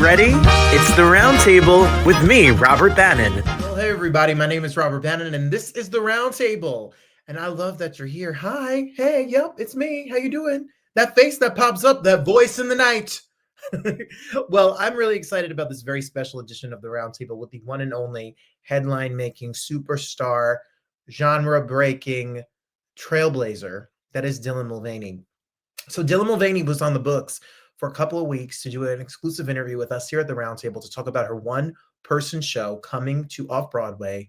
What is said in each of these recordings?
ready? It's the Roundtable with me, Robert Bannon. Well, hey everybody, my name is Robert Bannon, and this is the Roundtable. And I love that you're here. Hi, hey, yep, it's me. How you doing? That face that pops up, that voice in the night. Well, I'm really excited about this very special edition of the Roundtable with the one and only headline-making superstar, genre-breaking trailblazer that is Dylan Mulvaney. So Dylan Mulvaney was on the books for a couple of weeks to do an exclusive interview with us here at the Roundtable to talk about her one-person show coming to Off-Broadway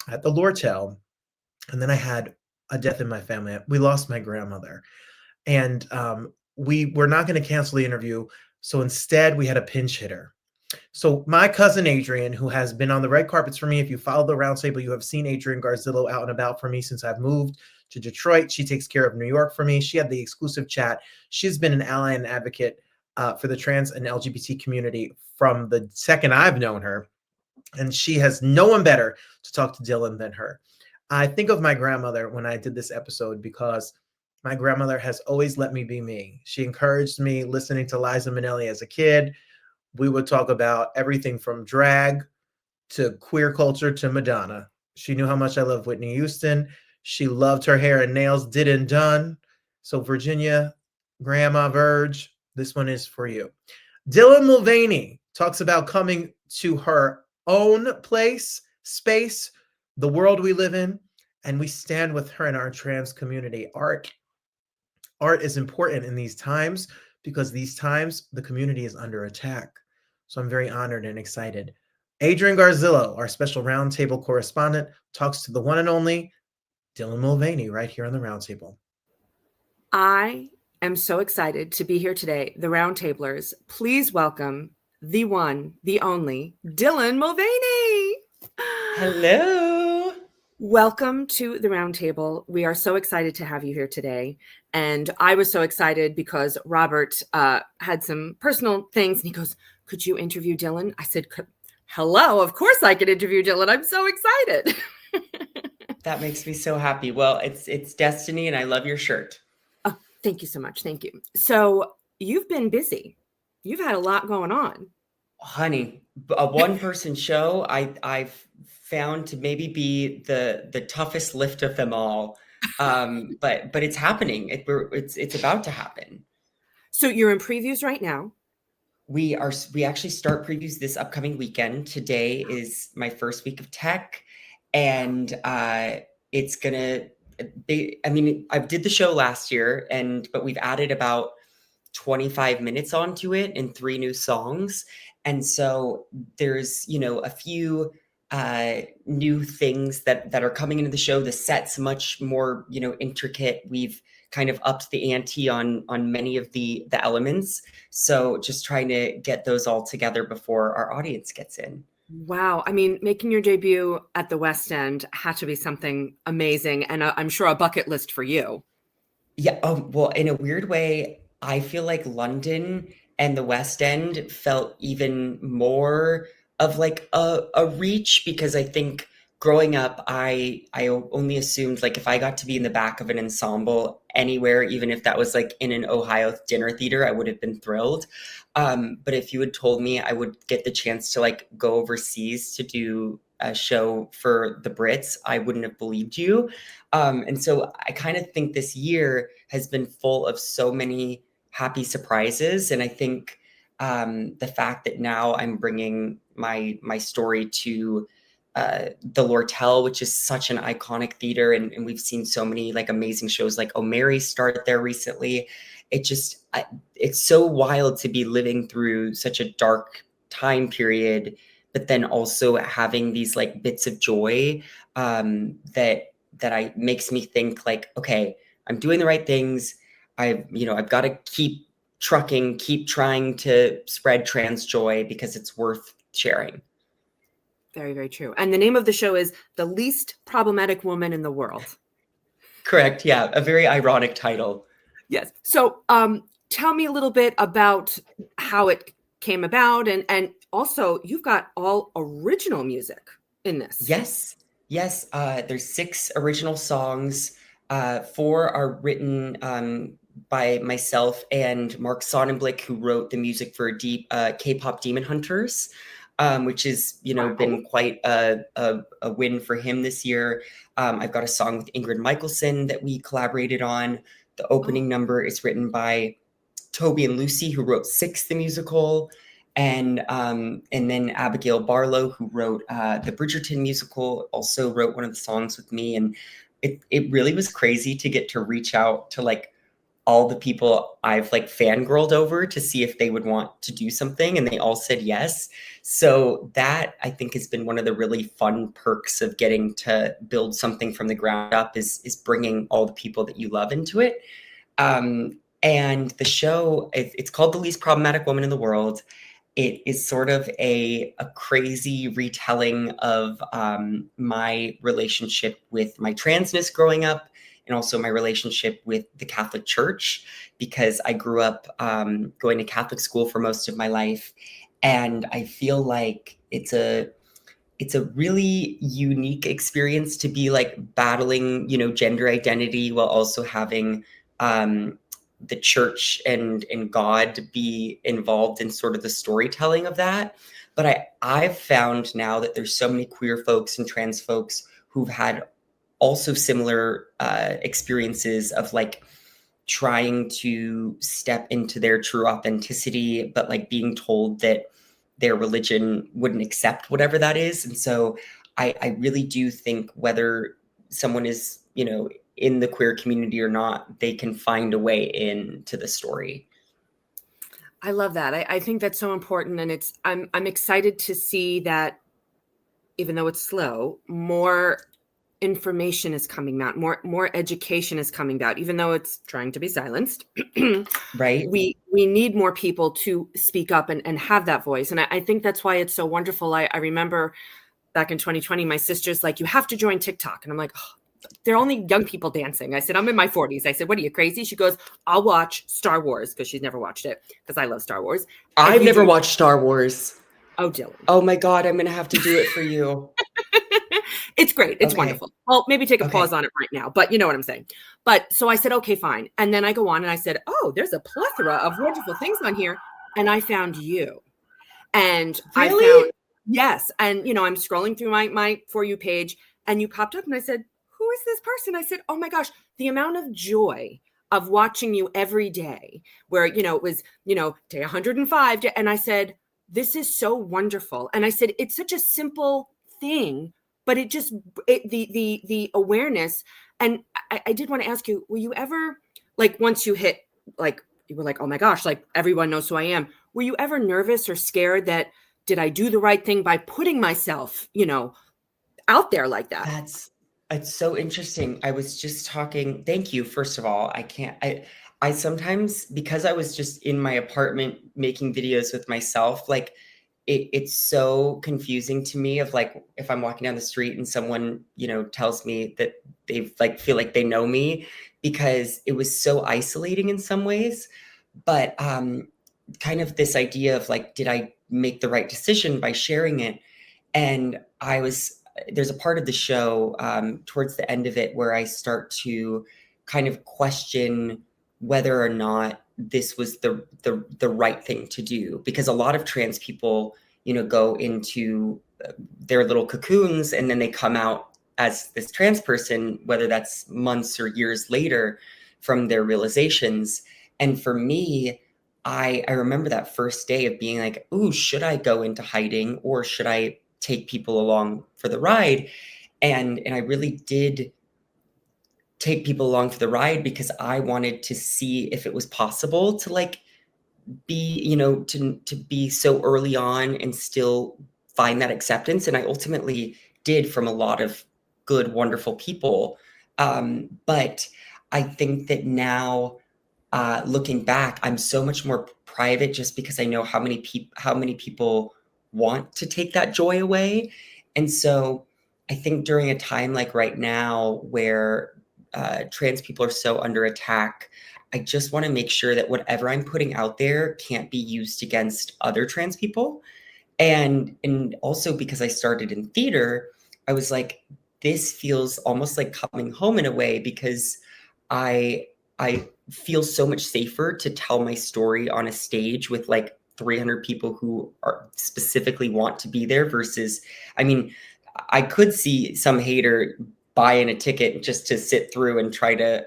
at the Lortel. And then I had a death in my family. We lost my grandmother. And we were not going to cancel the interview. So instead, we had a pinch hitter. So my cousin Adrian, who has been on the red carpets for me, if you follow the Roundtable, you have seen Adrian Garzillo out and about for me since I've moved to Detroit. She takes care of New York for me. She had the exclusive chat. She's been an ally and advocate for the trans and LGBT community from the second I've known her. And she has no one better to talk to Dylan than her. I think of my grandmother when I did this episode because my grandmother has always let me be me. She encouraged me listening to Liza Minnelli as a kid. We would talk about everything from drag to queer culture to Madonna. She knew how much I love Whitney Houston. She loved her hair and nails did and done. So Virginia, Grandma Verge, this one is for you. Dylan Mulvaney talks about coming to her own place, space, the world we live in, and we stand with her in our trans community. Art is important in these times because these times the community is under attack. So I'm very honored and excited. Adrian Garzillo, our special Roundtable correspondent, talks to the one and only Dylan Mulvaney right here on the Roundtable. I am so excited to be here today. The Roundtablers, please welcome the one, the only, Dylan Mulvaney. Hello. Welcome to the Roundtable. We are so excited to have you here today. And I was so excited because Robert had some personal things and he goes, "Could you interview Dylan?" I said, "Hello, of course I could interview Dylan. I'm so excited." That makes me so happy. Well, it's destiny and I love your shirt. Oh, thank you so much. Thank you. So you've been busy. You've had a lot going on. Honey, a one-person show I've found to maybe be the toughest lift of them all. But it's happening. It's about to happen. So you're in previews right now. We actually start previews this upcoming weekend. Today is my first week of tech, and it's gonna be. I mean, I did the show last year, but we've added about 25 minutes onto it and 3 new songs, and so there's a few new things that are coming into the show. The set's much more intricate. We've kind of upped the ante on many of the elements. So just trying to get those all together before our audience gets in. Wow. I mean, making your debut at the West End had to be something amazing. And I'm sure a bucket list for you. Yeah. Oh, well, in a weird way, I feel like London and the West End felt even more of like a reach, because I think growing up, I only assumed like if I got to be in the back of an ensemble anywhere, even if that was like in an Ohio dinner theater, I would have been thrilled. But if you had told me I would get the chance to like go overseas to do a show for the Brits, I wouldn't have believed you. And so I kind of think this year has been full of so many happy surprises. And I think the fact that now I'm bringing my story to the Lortel, which is such an iconic theater, and we've seen so many like amazing shows like O'Mary start there recently. It's so wild to be living through such a dark time period, but then also having these like bits of joy that makes me think like, okay, I'm doing the right things. I've got to keep trucking, keep trying to spread trans joy because it's worth sharing. Very, very true. And the name of the show is The Least Problematic Woman in the World. Correct. Yeah. A very ironic title. Yes. So tell me a little bit about how it came about. And also you've got all original music in this. Yes. There's 6 original songs. 4 are written by myself and Mark Sonnenblick, who wrote the music for K-pop Demon Hunters, which is, been quite a win for him this year. I've got a song with Ingrid Michaelson that we collaborated on. The opening number is written by Toby and Lucy, who wrote Six, the musical. And then Abigail Barlow, who wrote the Bridgerton musical, also wrote one of the songs with me. And it really was crazy to get to reach out to like all the people I've like fangirled over to see if they would want to do something, and they all said yes. So that, I think, has been one of the really fun perks of getting to build something from the ground up, is bringing all the people that you love into it. And the show, it's called The Least Problematic Woman in the World. It is sort of a crazy retelling of my relationship with my transness growing up, and also my relationship with the Catholic Church, because I grew up going to Catholic school for most of my life. And I feel like it's a really unique experience to be like battling, gender identity while also having the church and God be involved in sort of the storytelling of that. But I've found now that there's so many queer folks and trans folks who've had also similar experiences of like trying to step into their true authenticity, but like being told that their religion wouldn't accept whatever that is. And so I really do think whether someone is, in the queer community or not, they can find a way into the story. I love that. I think that's so important. And I'm excited to see that, even though it's slow, more information is coming out, more education is coming out, even though it's trying to be silenced. Right. We need more people to speak up and have that voice. And I think that's why it's so wonderful. I remember back in 2020, my sister's like, you have to join TikTok. And I'm like, oh, they're only young people dancing. I said, I'm in my 40s. I said, what are you, crazy? She goes, I'll watch Star Wars, because she's never watched it, because I love Star Wars. I've never watched Star Wars. Oh, Dylan. Oh my God, I'm going to have to do it for you. It's great. It's wonderful. Well, maybe take a pause on it right now, but you know what I'm saying. But so I said, okay, fine. And then I go on and I said, oh, there's a plethora of wonderful things on here. And I found you. And really? I found, yes. And, I'm scrolling through my For You page, and you popped up and I said, who is this person? I said, oh my gosh, the amount of joy of watching you every day, where, it was, day 105. And I said, this is so wonderful. And I said, it's such a simple thing, but the awareness. And I did want to ask you, were you ever, like, once you hit, like, you were like, oh my gosh, like, everyone knows who I am. Were you ever nervous or scared that, did I do the right thing by putting myself, out there like that? It's so interesting. I was just talking, thank you. First of all, I sometimes, because I was just in my apartment making videos with myself, like, it's so confusing to me of like, if I'm walking down the street and someone, tells me that they like feel like they know me, because it was so isolating in some ways. But kind of this idea of like, did I make the right decision by sharing it? And there's a part of the show towards the end of it where I start to kind of question whether or not this was the right thing to do, because a lot of trans people, go into their little cocoons and then they come out as this trans person, whether that's months or years later from their realizations. And for me, I remember that first day of being like, ooh, should I go into hiding or should I take people along for the ride? And I really did take people along for the ride, because I wanted to see if it was possible to like be, to be so early on and still find that acceptance. And I ultimately did, from a lot of good, wonderful people. But I think that now, looking back, I'm so much more private, just because I know how many people want to take that joy away. And so I think during a time like right now, where trans people are so under attack, I just want to make sure that whatever I'm putting out there can't be used against other trans people. And also, because I started in theater, I was like, this feels almost like coming home in a way, because I I feel so much safer to tell my story on a stage with like 300 people who are specifically want to be there versus, I mean, I could see some hater buying a ticket just to sit through and try to,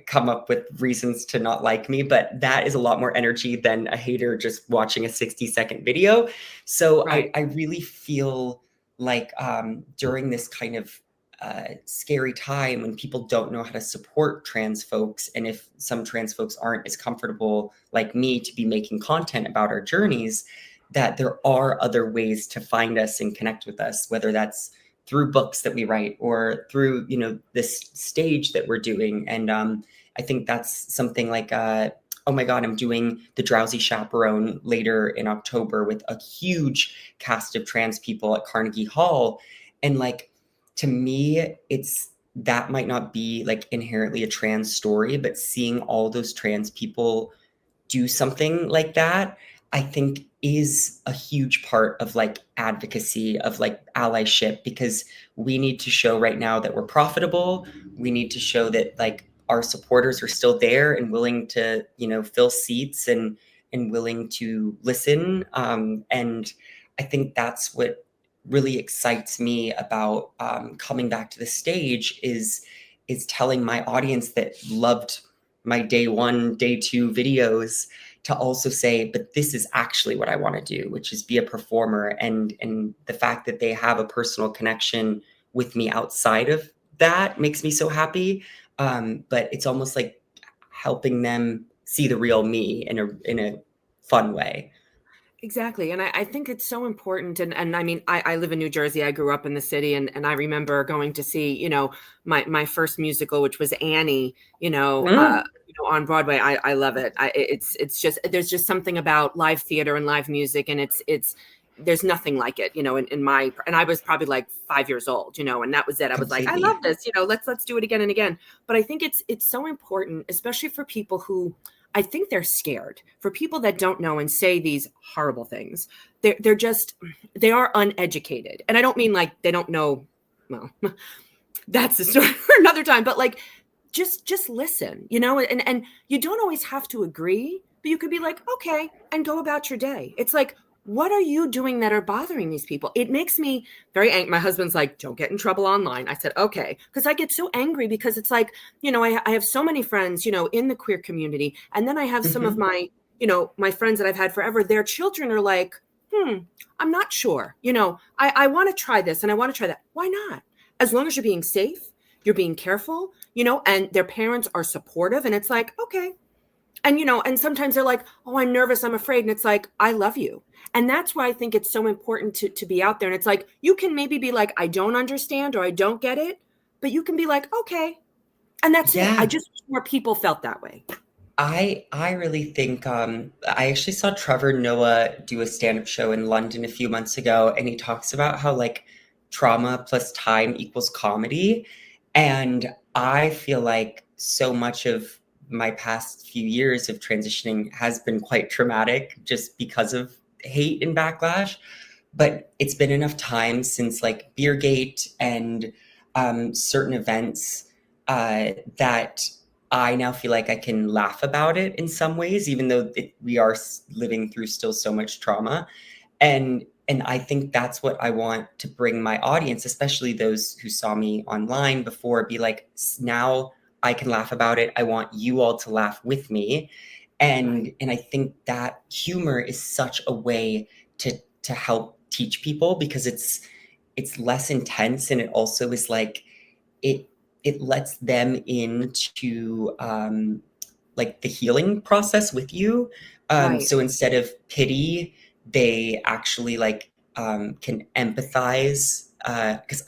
come up with reasons to not like me, but that is a lot more energy than a hater just watching a 60-second video. So Right. I really feel like during this kind of scary time when people don't know how to support trans folks, and if some trans folks aren't as comfortable like me to be making content about our journeys, that there are other ways to find us and connect with us, whether that's through books that we write or through this stage that we're doing. And I think that's something like oh my God, I'm doing The Drowsy Chaperone later in October with a huge cast of trans people at Carnegie Hall. And like, to me, it's that might not be like inherently a trans story, but seeing all those trans people do something like that, I think is a huge part of like advocacy, of like allyship, because we need to show right now that we're profitable. We need to show that like our supporters are still there and willing to, fill seats and willing to listen. And I think that's what really excites me about coming back to the stage is telling my audience that loved my day 1, day 2 videos to also say, but this is actually what I want to do, which is be a performer. And the fact that they have a personal connection with me outside of that makes me so happy. But it's almost like helping them see the real me in a fun way. Exactly. And I think it's so important. And I mean, I live in New Jersey. I grew up in the city, and I remember going to see, my first musical, which was Annie, on Broadway. I love it. It's just, there's just something about live theater and live music. And there's nothing like it, and I was probably like 5 years old, and that was it. I was like, I Completely. love this, let's do it again and again. But I think it's so important, especially for people who, I think they're scared, for people that don't know and say these horrible things. They are uneducated. And I don't mean like they don't know. Well, that's the story for another time, but like, just listen, and you don't always have to agree, but you could be like, okay, and go about your day. It's like, what are you doing that are bothering these people? It makes me very angry. My husband's like, don't get in trouble online. I said, okay. Because I get so angry because it's like, I have so many friends, in the queer community. And then I have some of my, my friends that I've had forever, their children are like, I'm not sure. I want to try this and I want to try that. Why not? As long as you're being safe, you're being careful, and their parents are supportive. And it's like, okay. And, and sometimes they're like, oh, I'm nervous, I'm afraid. And it's like, I love you. And that's why I think it's so important to be out there. And it's like, you can maybe be like, I don't understand or I don't get it, but you can be like, okay. And that's it. I just wish more people felt that way. I really think I actually saw Trevor Noah do a stand-up show in London a few months ago, and he talks about how like trauma plus time equals comedy. And I feel like so much of my past few years of transitioning has been quite traumatic just because of hate and backlash. But it's been enough time since like Beergate and certain events that I now feel like I can laugh about it in some ways, even though we are living through still so much trauma. And I think that's what I want to bring my audience, especially those who saw me online before, be like, now I can laugh about it. I want you all to laugh with me. And I think that humor is such a way to help teach people, because it's less intense, and it also is like it lets them into like the healing process with you. Right. So instead of pity, they actually like can empathize, because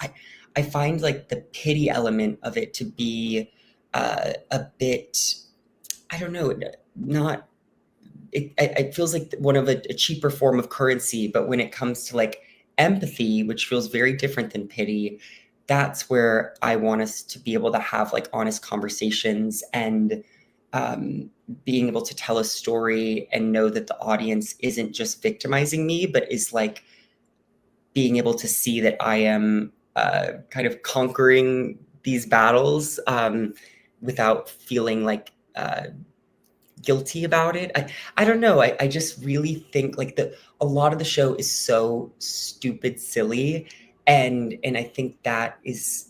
I find like the pity element of it to be a bit, I don't know, not it feels like one of a cheaper form of currency. But when it comes to like empathy, which feels very different than pity, that's where I want us to be able to have like honest conversations, and being able to tell a story and know that the audience isn't just victimizing me, but is like being able to see that I am kind of conquering these battles without feeling like guilty about it. I don't know. I just really think like a lot of the show is so stupid silly, and I think that is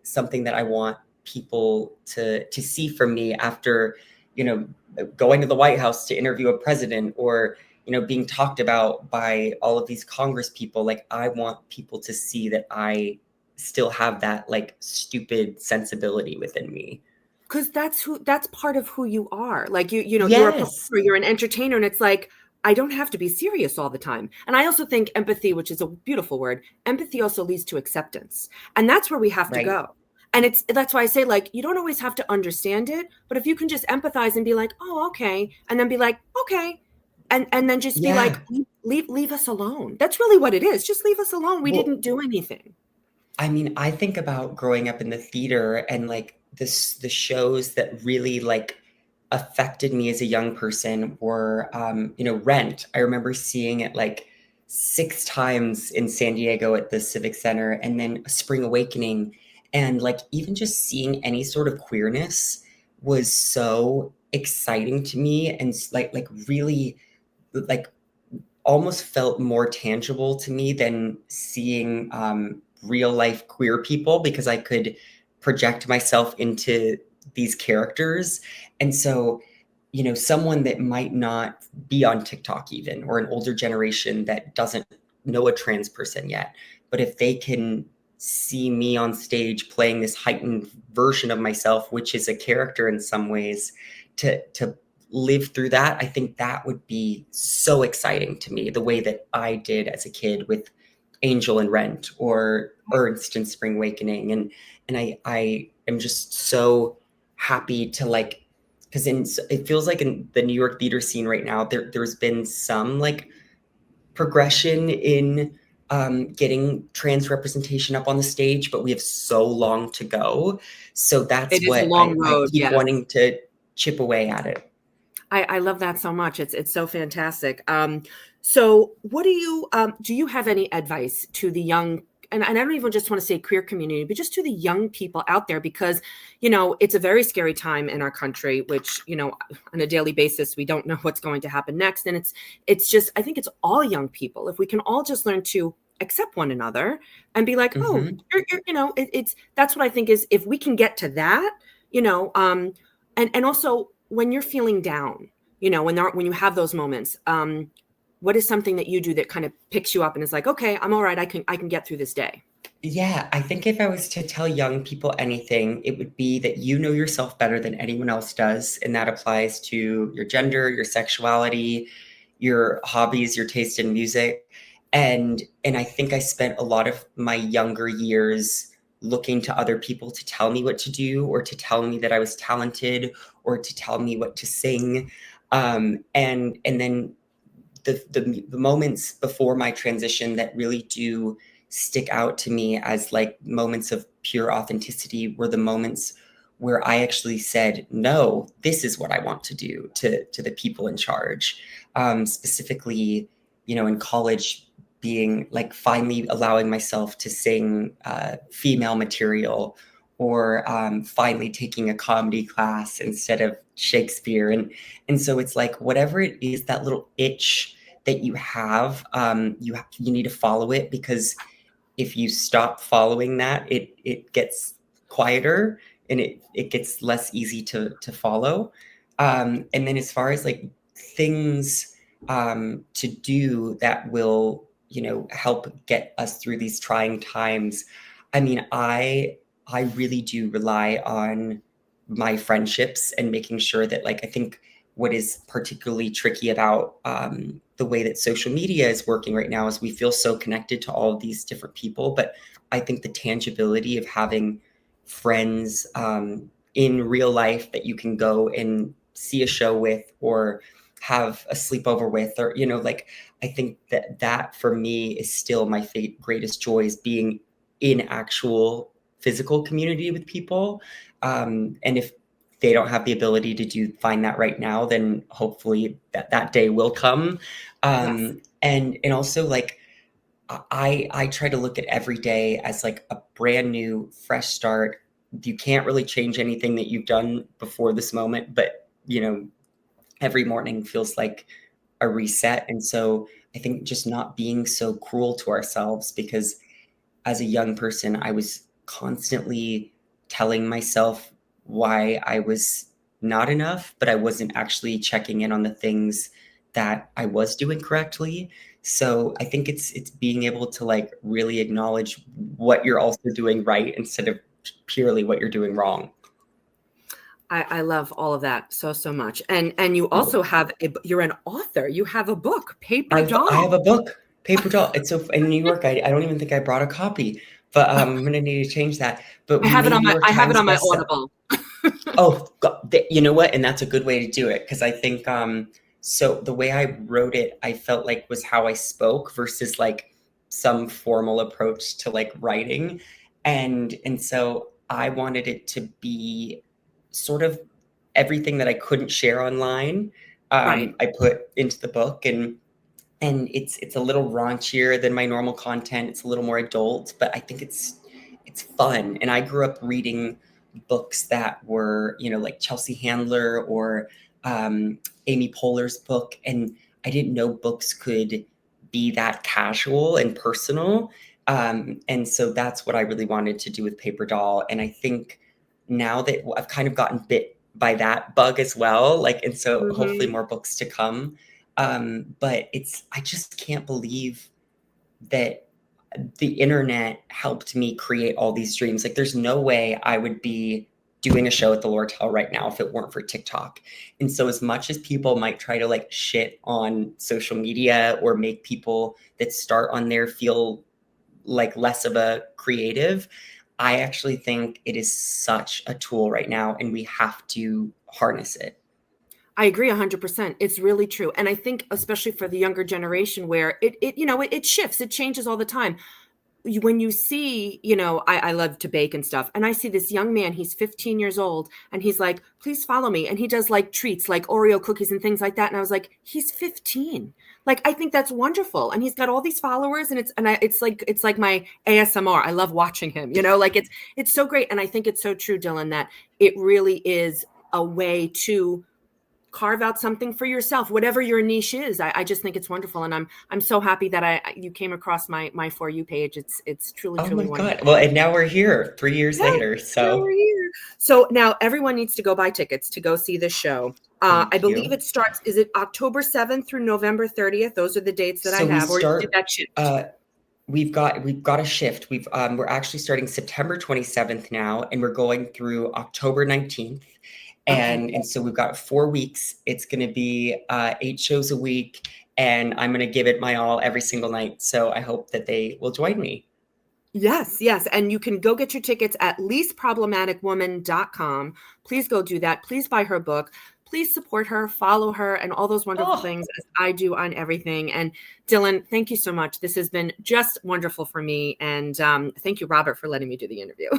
something that I want people to see from me after, you know, going to the White House to interview a president, or, you know, being talked about by all of these Congress people. Like, I want people to see that I still have that like stupid sensibility within me. Because that's part of who you are. Like, you know, you're a Yes. performer, you're an entertainer, and it's like, I don't have to be serious all the time. And I also think empathy, which is a beautiful word, empathy also leads to acceptance. And that's where we have to Right. go. And that's why I say, like, you don't always have to understand it, but if you can just empathize and be like, oh, okay, and then be like, okay, and then just be like, Yeah. leave us alone. That's really what it is. Just leave us alone. We Well, didn't do anything. I mean, I think about growing up in the theater, and like the shows that really like affected me as a young person were, you know, Rent. I remember seeing it like 6 times in San Diego at the Civic Center, and then Spring Awakening. And like even just seeing any sort of queerness was so exciting to me, and like really like almost felt more tangible to me than seeing real life queer people, because I could project myself into these characters. And so, you know, someone that might not be on TikTok even, or an older generation that doesn't know a trans person yet, but if they can see me on stage playing this heightened version of myself, which is a character in some ways, to live through that, I think that would be so exciting to me, the way that I did as a kid with Angel and Rent, or Ernst and Spring Awakening. And I am just so happy to like, because it feels like in the New York theater scene right now, there's been some like progression in getting trans representation up on the stage, but we have so long to go. So that's It is a what long I road. keep Yes. wanting to chip away at it. I love that so much. It's so fantastic. So what do you have any advice to the young, and I don't even just want to say queer community, but just to the young people out there, because, you know, it's a very scary time in our country, which, you know, on a daily basis, we don't know what's going to happen next. And it's just, I think it's all young people. If we can all just learn to accept one another and be like, oh, Mhm. you're you know, that's what I think is, if we can get to that, you know, and also when you're feeling down, you know, when you have those moments, what is something that you do that kind of picks you up and is like, okay, I'm all right, I can get through this day? Yeah, I think if I was to tell young people anything, it would be that you know yourself better than anyone else does. And that applies to your gender, your sexuality, your hobbies, your taste in music. And I think I spent a lot of my younger years looking to other people to tell me what to do, or to tell me that I was talented, or to tell me what to sing. And then the moments before my transition that really do stick out to me as like moments of pure authenticity were the moments where I actually said, no, this is what I want to do, to the people in charge. Specifically, you know, in college, being like finally allowing myself to sing female material, or finally taking a comedy class instead of Shakespeare. And so it's like, whatever it is, that little itch that you have, you need to follow it, because if you stop following that, it gets quieter, and it gets less easy to follow. And then as far as like things to do that will, you know, help get us through these trying times, I mean, I really do rely on my friendships, and making sure that, like, I think what is particularly tricky about the way that social media is working right now is we feel so connected to all of these different people. But I think the tangibility of having friends in real life that you can go and see a show with, or have a sleepover with, or, you know, like, I think that for me is still my greatest joy, is being in actual physical community with people. And if they don't have the ability to find that right now, then hopefully that day will come. Yes. And also, like, I try to look at every day as like a brand new fresh start, you can't really change anything that you've done before this moment, but every morning feels like a reset. And so I think just not being so cruel to ourselves, because as a young person, I was constantly telling myself why I was not enough, but I wasn't actually checking in on the things that I was doing correctly. So I think it's being able to like really acknowledge what you're also doing right instead of purely what you're doing wrong. I love all of that so much. And you also have you're an author. You have a book, Paper Doll. I have a book, Paper Doll. It's so in New York. I don't even think I brought a copy, but I'm gonna need to change that. But I have it on my Audible. Oh, God, you know what? And that's a good way to do it, because I think so the way I wrote it, I felt like was how I spoke versus like some formal approach to like writing, and so I wanted it to be sort of everything that I couldn't share online. Right. I put into the book, and it's a little raunchier than my normal content. It's a little more adult, but I think it's fun. And I grew up reading books that were, like Chelsea Handler or Amy Poehler's book, and I didn't know books could be that casual and personal. And so that's what I really wanted to do with Paper Doll. And I think now that I've kind of gotten bit by that bug as well, like, and so hopefully more books to come. But I just can't believe that the internet helped me create all these dreams. Like, there's no way I would be doing a show at the Lortel right now if it weren't for TikTok. And so as much as people might try to like shit on social media or make people that start on there feel like less of a creative, I actually think it is such a tool right now, and we have to harness it. I agree 100%. It's really true. And I think especially for the younger generation where it shifts, it changes all the time. When you see, I love to bake and stuff. And I see this young man, he's 15 years old, and he's like, please follow me. And he does like treats like Oreo cookies and things like that. And I was like, he's 15. Like, I think that's wonderful. And he's got all these followers, and it's like my ASMR. I love watching him, like it's so great. And I think it's so true, Dylan, that it really is a way to carve out something for yourself, whatever your niche is. I just think it's wonderful. And I'm so happy that you came across my For You page. It's truly wonderful. God. Well, and now we're here 3 years later. So now we're here. So now everyone needs to go buy tickets to go see this show. I believe it starts, is it October 7th through November 30th? Those are the dates that I have. Or did that shift? We've got a shift. We're actually starting September 27th now, and we're going through October 19th. And so we've got 4 weeks. It's going to be 8 shows a week, and I'm going to give it my all every single night. So I hope that they will join me. Yes. And you can go get your tickets at leastproblematicwoman.com. Please go do that. Please buy her book. Please support her, follow her, and all those wonderful things as I do on everything. And Dylan, thank you so much. This has been just wonderful for me. And thank you, Robert, for letting me do the interview.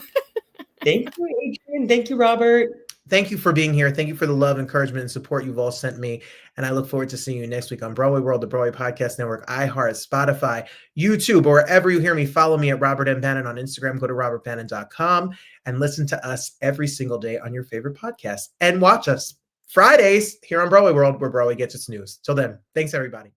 Thank you, Adrienne. Thank you, Robert. Thank you for being here. Thank you for the love, encouragement, and support you've all sent me. And I look forward to seeing you next week on Broadway World, the Broadway Podcast Network, iHeart, Spotify, YouTube, or wherever you hear me. Follow me at Robert M. Bannon on Instagram. Go to robertbannon.com and listen to us every single day on your favorite podcast. And watch us Fridays here on Broadway World, where Broadway gets its news. Till then, thanks, everybody.